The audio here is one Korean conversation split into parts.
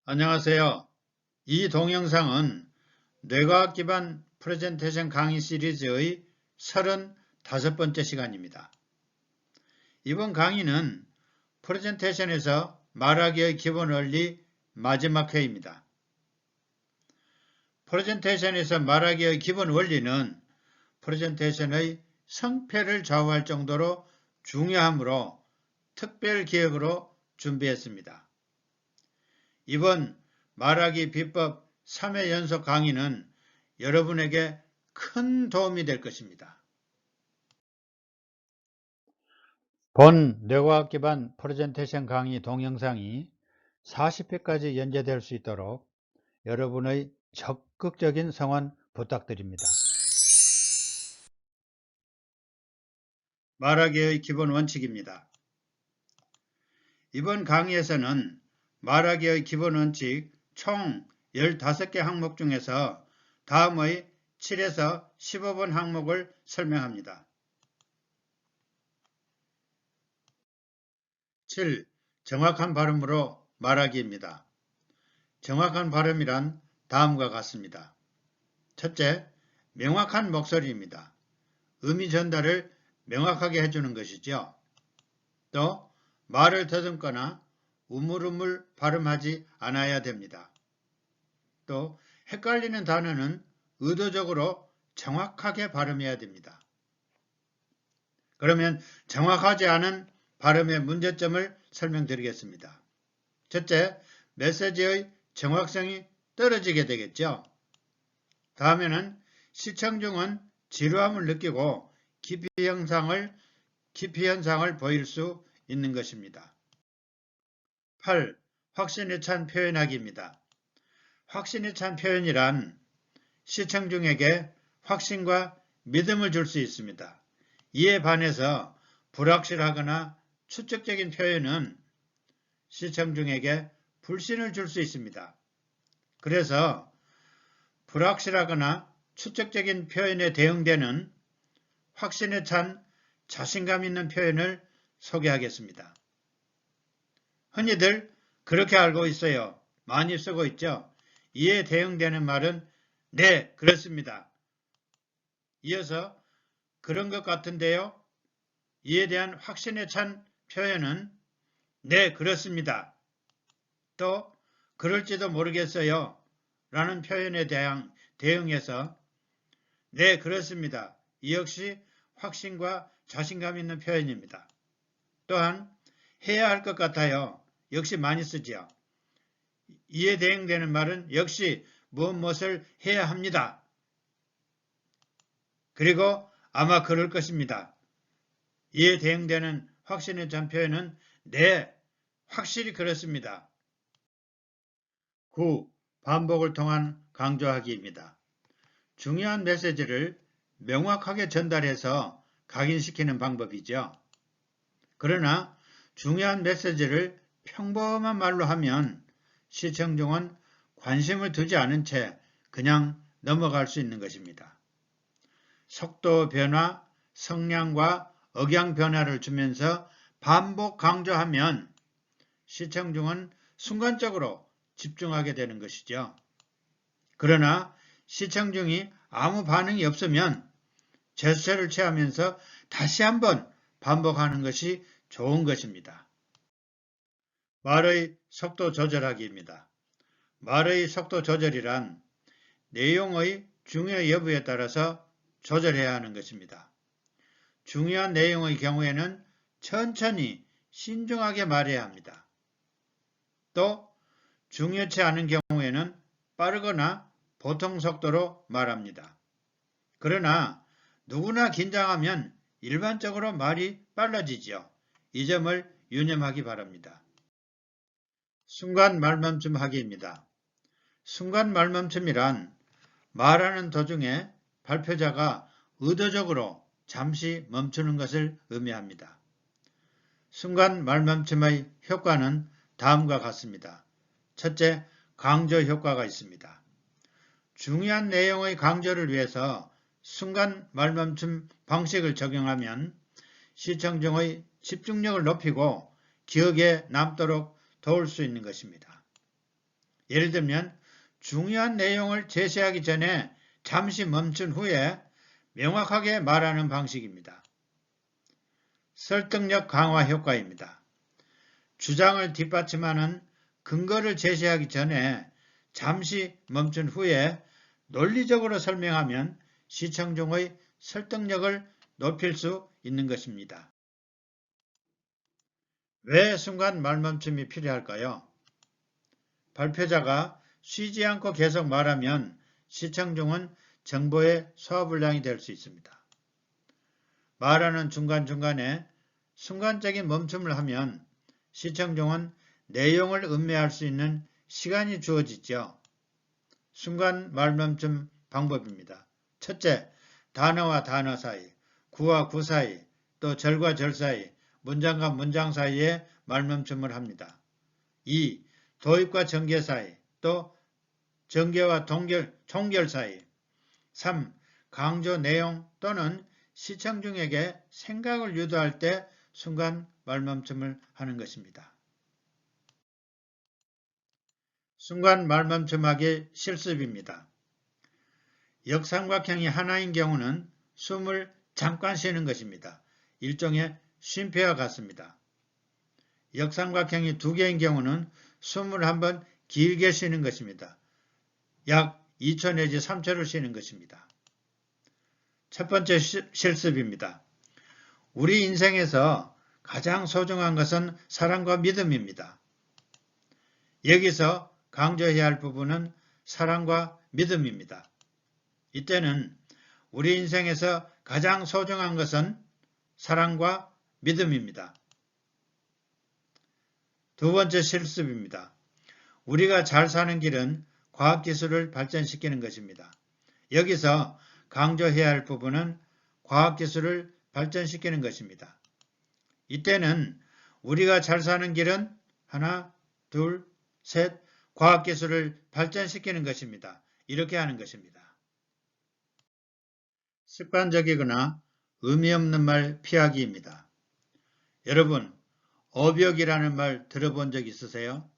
안녕하세요. 이 동영상은 뇌과학 기반 프레젠테이션 강의 시리즈의 35번째 시간입니다. 이번 강의는 프레젠테이션에서 말하기의 기본 원리 마지막 회입니다. 프레젠테이션에서 말하기의 기본 원리는 프레젠테이션의 성패를 좌우할 정도로 중요하므로 특별 기획으로 준비했습니다. 이번 말하기 비법 3회 연속 강의는 여러분에게 큰 도움이 될 것입니다. 본 뇌과학 기반 프레젠테이션 강의 동영상이 40회까지 연재될 수 있도록 여러분의 적극적인 성원 부탁드립니다. 말하기의 기본 원칙입니다. 이번 강의에서는 말하기의 기본 원칙 총 15개 항목 중에서 다음의 7에서 15번 항목을 설명합니다. 7. 정확한 발음으로 말하기입니다. 정확한 발음이란 다음과 같습니다. 첫째, 명확한 목소리입니다. 의미 전달을 명확하게 해주는 것이죠. 또 말을 더듬거나 우물우물 발음하지 않아야 됩니다. 또 헷갈리는 단어는 의도적으로 정확하게 발음해야 됩니다. 그러면 정확하지 않은 발음의 문제점을 설명드리겠습니다. 첫째, 메시지의 정확성이 떨어지게 되겠죠. 다음에는 시청 중은 지루함을 느끼고 기피 현상을 보일 수 있는 것입니다. 8. 확신에 찬 표현하기입니다. 확신에 찬 표현이란 시청 중에게 확신과 믿음을 줄 수 있습니다. 이에 반해서 불확실하거나 추측적인 표현은 시청 중에게 불신을 줄 수 있습니다. 그래서 불확실하거나 추측적인 표현에 대응되는 확신에 찬 자신감 있는 표현을 소개하겠습니다. 흔히들 그렇게 알고 있어요. 많이 쓰고 있죠. 이에 대응되는 말은 네, 그렇습니다. 이어서 그런 것 같은데요. 이에 대한 확신에 찬 표현은 네, 그렇습니다. 또 그럴지도 모르겠어요. 라는 표현에 대한 대응해서 네, 그렇습니다. 이 역시 확신과 자신감 있는 표현입니다. 또한 해야 할 것 같아요. 역시 많이 쓰죠. 이에 대응되는 말은 역시 무엇을 해야 합니다. 그리고 아마 그럴 것입니다. 이에 대응되는 확신에 찬 표현은 네, 확실히 그렇습니다. 9. 반복을 통한 강조하기입니다. 중요한 메시지를 명확하게 전달해서 각인시키는 방법이죠. 그러나 중요한 메시지를 평범한 말로 하면 시청 중은 관심을 두지 않은 채 그냥 넘어갈 수 있는 것입니다. 속도 변화, 성량과 억양 변화를 주면서 반복 강조하면 시청 중은 순간적으로 집중하게 되는 것이죠. 그러나 시청 중이 아무 반응이 없으면 제스처를 취하면서 다시 한번 반복하는 것이 좋은 것입니다. 말의 속도 조절하기입니다. 말의 속도 조절이란 내용의 중요 여부에 따라서 조절해야 하는 것입니다. 중요한 내용의 경우에는 천천히 신중하게 말해야 합니다. 또 중요치 않은 경우에는 빠르거나 보통 속도로 말합니다. 그러나 누구나 긴장하면 일반적으로 말이 빨라지죠. 이 점을 유념하기 바랍니다. 순간 말멈춤 하기입니다. 순간 말멈춤이란 말하는 도중에 발표자가 의도적으로 잠시 멈추는 것을 의미합니다. 순간 말멈춤의 효과는 다음과 같습니다. 첫째, 강조 효과가 있습니다. 중요한 내용의 강조를 위해서 순간 말멈춤 방식을 적용하면 시청 중의 집중력을 높이고 기억에 남도록 도울 수 있는 것입니다. 예를 들면 중요한 내용을 제시하기 전에 잠시 멈춘 후에 명확하게 말하는 방식입니다. 설득력 강화 효과입니다. 주장을 뒷받침하는 근거를 제시하기 전에 잠시 멈춘 후에 논리적으로 설명하면 시청 중의 설득력을 높일 수 있는 것입니다. 왜 순간 말멈춤이 필요할까요? 발표자가 쉬지 않고 계속 말하면 시청 중은 정보의 소화불량이 될 수 있습니다. 말하는 중간중간에 순간적인 멈춤을 하면 시청 중은 내용을 음미할 수 있는 시간이 주어지죠. 순간 말멈춤 방법입니다. 첫째, 단어와 단어 사이, 구와 구 사이, 또 절과 절 사이, 문장과 문장 사이에 말멈춤을 합니다. 2. 도입과 전개 사이, 또 전개와 종결 사이. 3. 강조 내용 또는 시청 중에게 생각을 유도할 때 순간 말멈춤을 하는 것입니다. 순간 말멈춤하기 실습입니다. 역삼각형이 하나인 경우는 숨을 잠깐 쉬는 것입니다. 일종의 쉼표와 같습니다. 역삼각형이 두 개인 경우는 숨을 한번 길게 쉬는 것입니다. 약 2초 내지 3초를 쉬는 것입니다. 첫 번째 실습입니다. 우리 인생에서 가장 소중한 것은 사랑과 믿음입니다. 여기서 강조해야 할 부분은 사랑과 믿음입니다. 이때는 우리 인생에서 가장 소중한 것은 사랑과 믿음입니다. 두 번째 실습입니다. 우리가 잘 사는 길은 과학기술을 발전시키는 것입니다. 여기서 강조해야 할 부분은 과학기술을 발전시키는 것입니다. 이때는 우리가 잘 사는 길은 하나, 둘, 셋, 과학기술을 발전시키는 것입니다. 이렇게 하는 것입니다. 습관적이거나 의미 없는 말 피하기입니다. 여러분, 어벽이라는 말 들어본 적 있으세요?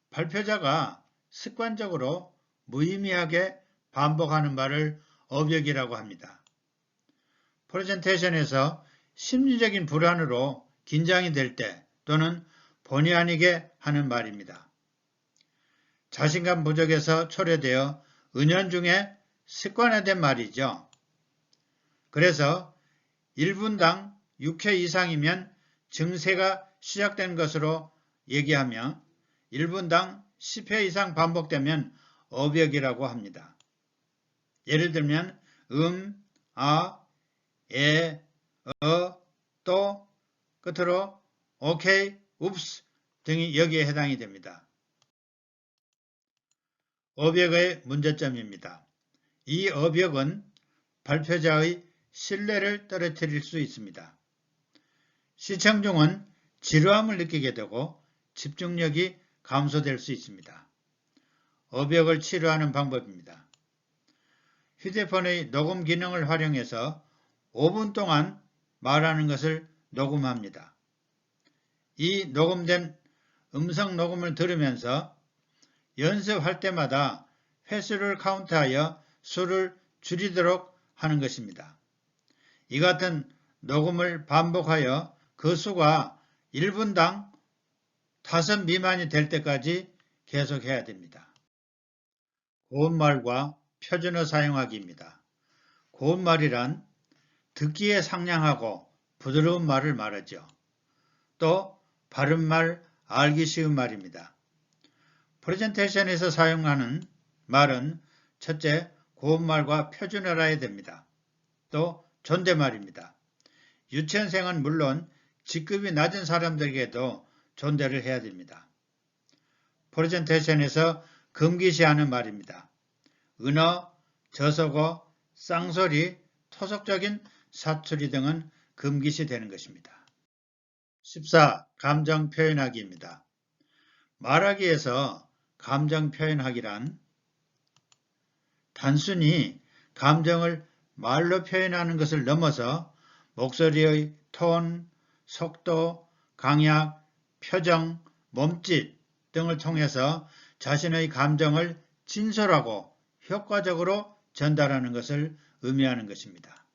발표자가 습관적으로 무의미하게 반복하는 말을 어벽이라고 합니다. 프레젠테이션에서 심리적인 불안으로 긴장이 될 때 또는 본의 아니게 하는 말입니다. 자신감 부족에서 초래되어 은연중에 습관화된 말이죠. 그래서 1분당 6회 이상이면 증세가 시작된 것으로 얘기하며 1분당 10회 이상 반복되면 어벽이라고 합니다. 예를 들면 아, 에, 또 끝으로 오케이, 웁스 등이 여기에 해당이 됩니다. 어벽의 문제점입니다. 이 어벽은 발표자의 신뢰를 떨어뜨릴 수 있습니다. 시청 중은 지루함을 느끼게 되고 집중력이 감소될 수 있습니다. 어벽을 치료하는 방법입니다. 휴대폰의 녹음 기능을 활용해서 5분 동안 말하는 것을 녹음합니다. 이 녹음된 음성 녹음을 들으면서 연습할 때마다 횟수를 카운트하여 수를 줄이도록 하는 것입니다. 이 같은 녹음을 반복하여 그 수가 1분당 5 미만이 될 때까지 계속해야 됩니다. 고운말과 표준어 사용하기입니다. 고운말이란 듣기에 상냥하고 부드러운 말을 말하죠. 또 바른말, 알기 쉬운 말입니다. 프레젠테이션에서 사용하는 말은 첫째, 고운말과 표준어라 해야 됩니다. 또 존댓말입니다. 유치원생은 물론 직급이 낮은 사람들에게도 존대를 해야 됩니다. 프레젠테이션에서 금기시하는 말입니다. 은어, 저속어, 쌍소리, 토속적인 사투리 등은 금기시되는 것입니다. 14. 감정 표현하기입니다. 말하기에서 감정 표현하기란 단순히 감정을 말로 표현하는 것을 넘어서 목소리의 톤, 속도, 강약, 표정, 몸짓 등을 통해서 자신의 감정을 진솔하고 효과적으로 전달하는 것을 의미하는 것입니다.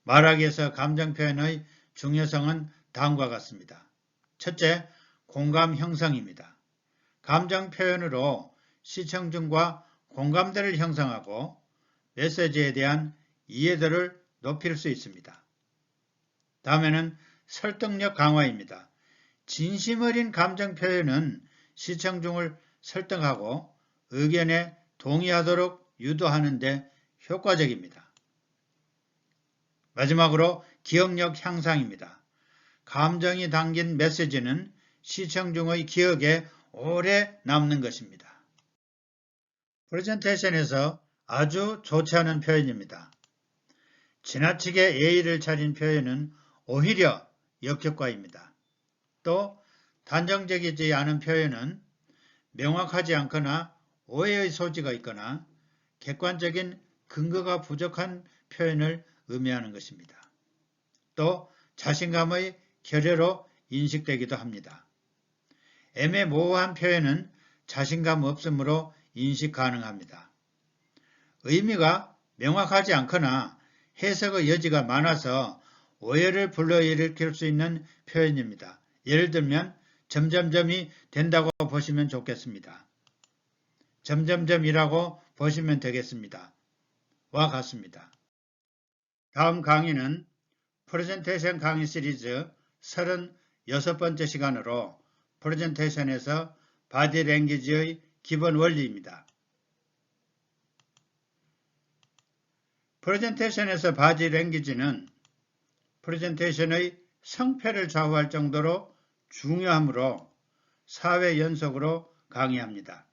말하기에서 감정 표현의 중요성은 다음과 같습니다. 첫째, 공감 형성입니다. 감정 표현으로 시청중과 공감대를 형성하고 메시지에 대한 이해도를 높일 수 있습니다. 다음에는 설득력 강화입니다. 진심 어린 감정 표현은 시청중을 설득하고 의견에 동의하도록 유도하는 데 효과적입니다. 마지막으로 기억력 향상입니다. 감정이 담긴 메시지는 시청중의 기억에 오래 남는 것입니다. 프레젠테이션에서 아주 좋지 않은 표현입니다. 지나치게 예의를 차린 표현은 오히려 역효과입니다. 또 단정적이지 않은 표현은 명확하지 않거나 오해의 소지가 있거나 객관적인 근거가 부족한 표현을 의미하는 것입니다. 또 자신감의 결여로 인식되기도 합니다. 애매모호한 표현은 자신감 없음으로 인식 가능합니다. 의미가 명확하지 않거나 해석의 여지가 많아서 오해를 불러일으킬 수 있는 표현입니다. 예를 들면 점점점이 된다고 보시면 좋겠습니다. 점점점이라고 보시면 되겠습니다. 와 같습니다. 다음 강의는 프레젠테이션 강의 시리즈 36번째 시간으로 프레젠테이션에서 바디 랭귀지의 기본 원리입니다. 프레젠테이션에서 바디 랭귀지는 프레젠테이션의 성패를 좌우할 정도로 중요하므로 4회 연속으로 강의합니다.